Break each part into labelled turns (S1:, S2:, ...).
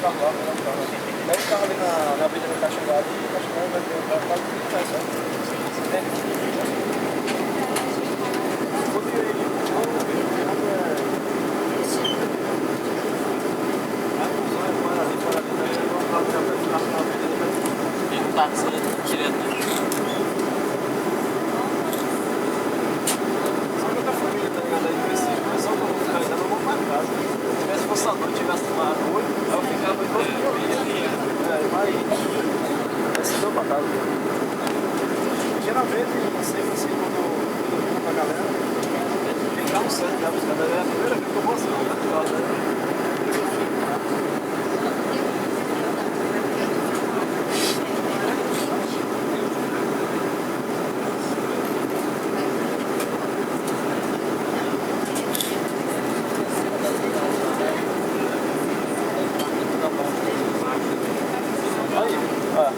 S1: carro lá, pegar um carro. Pega o carro ali na Avenida Caxangá e Caxangá vai ter um carro lá que vai só.
S2: Tem um táxi direto, né?
S1: Só que outra família, tá ligado? Aí cresci, mas só que eu vou ficar ainda não vou pra casa. Se tivesse fosse à noite, tivesse tomado olho, aí eu ficava igual que eu ia. Vai se deu pra casa. Geralmente, sempre assim, quando eu vou com a galera, tem carro certo, né? Os caras é a primeira vez que eu vou assim, tá ligado, né? Aí, ó.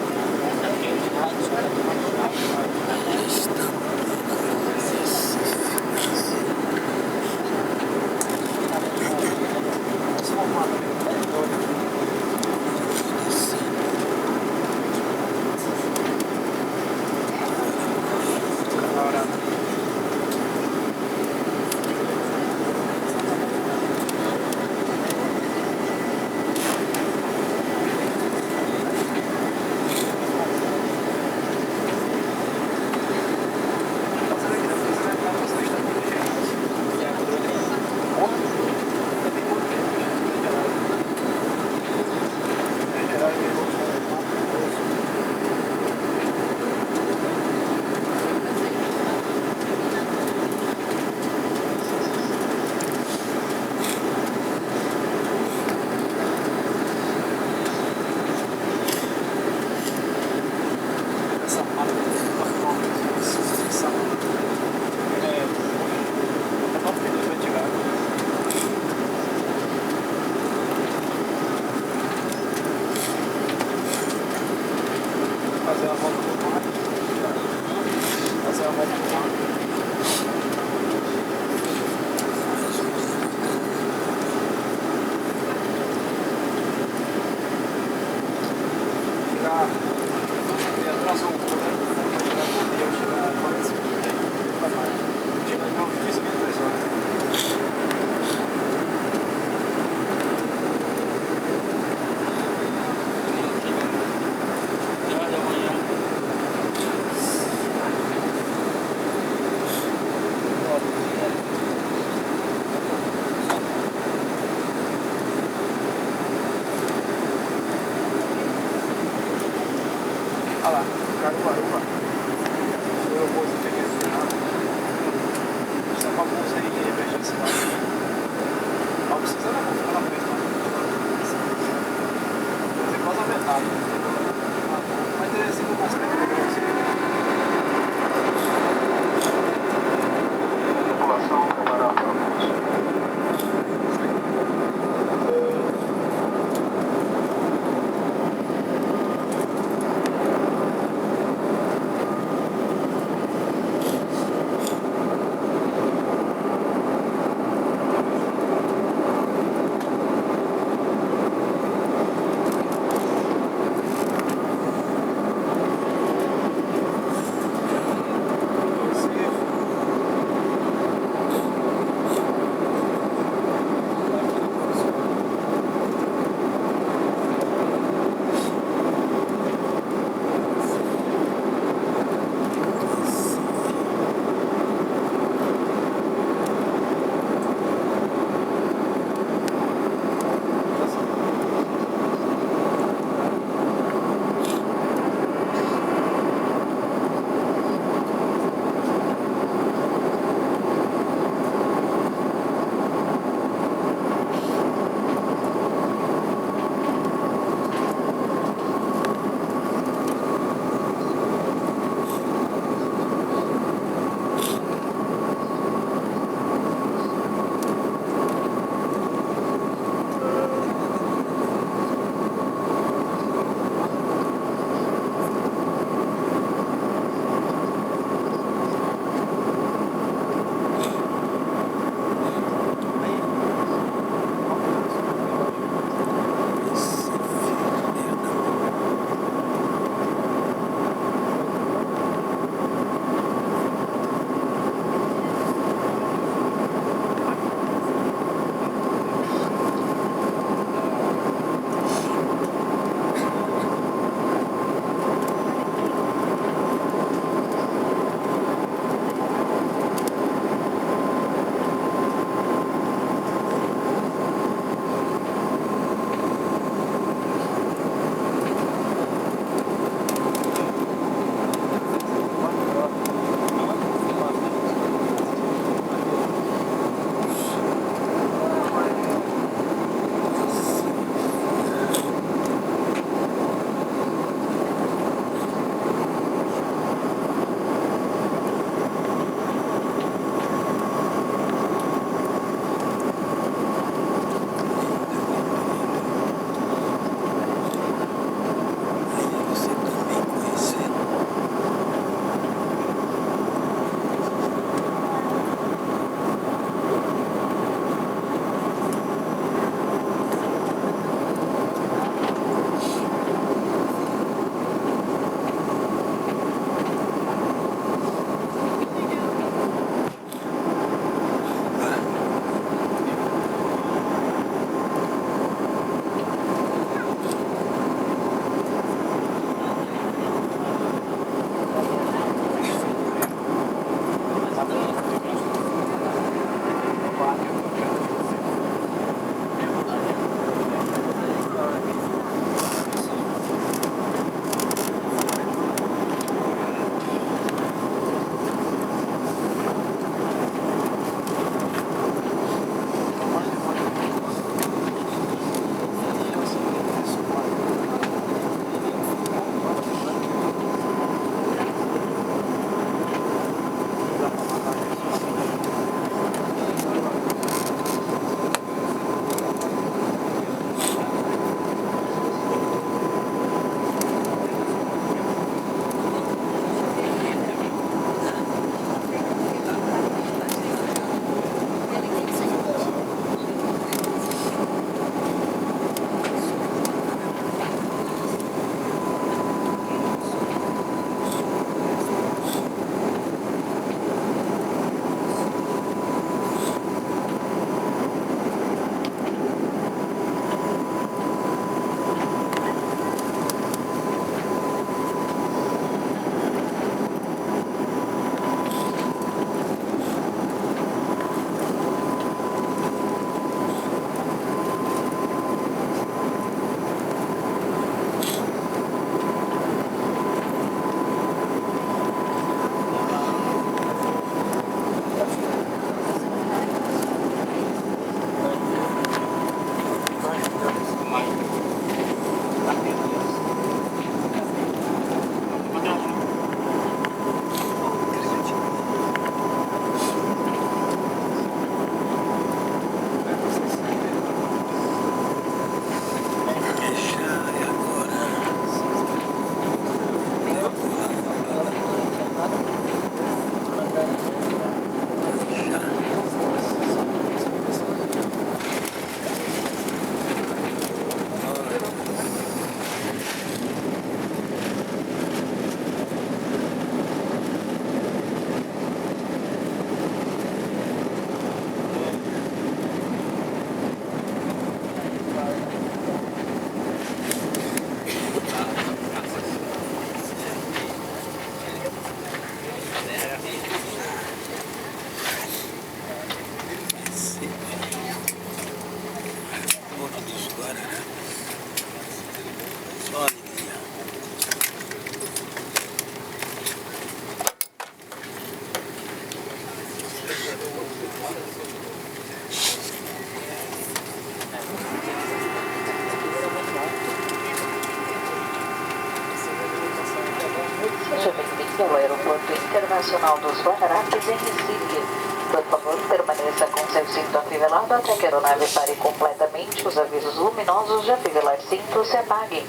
S3: Aeroporto Internacional dos Guararapes, em Recife. Por favor, permaneça com seu cinto afivelado até que a aeronave pare completamente, os avisos luminosos de afivelar cinto se apaguem.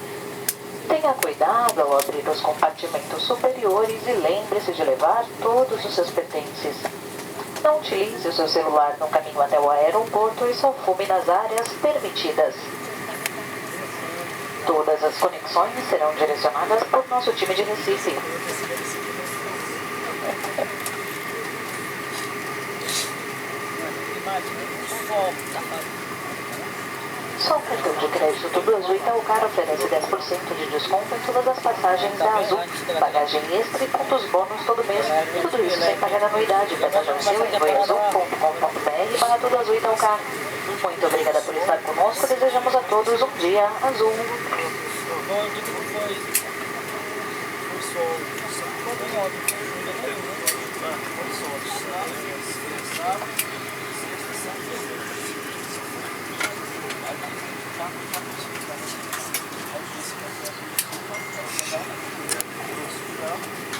S3: Tenha cuidado ao abrir os compartimentos superiores e lembre-se de levar todos os seus pertences. Não utilize o seu celular no caminho até o aeroporto e só fume nas áreas permitidas. Todas as conexões serão direcionadas por nosso time de Recife. Só o cartão de crédito do Azul Itaúcar oferece 10% de desconto em todas as passagens da Azul, bagagem extra e pontos bônus todo mês. Tudo isso sem pagar anuidade. Peça já o seu em voiazul.com.br/Tudo Azul Itaúcar. Muito obrigada por estar conosco. Desejamos a todos um dia azul.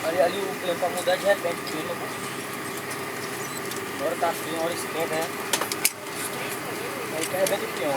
S2: Olha ali o clima pra mudar de repente o clima. Uma hora tá frio, uma hora esquenta, né? Aí que arrebenta o peão.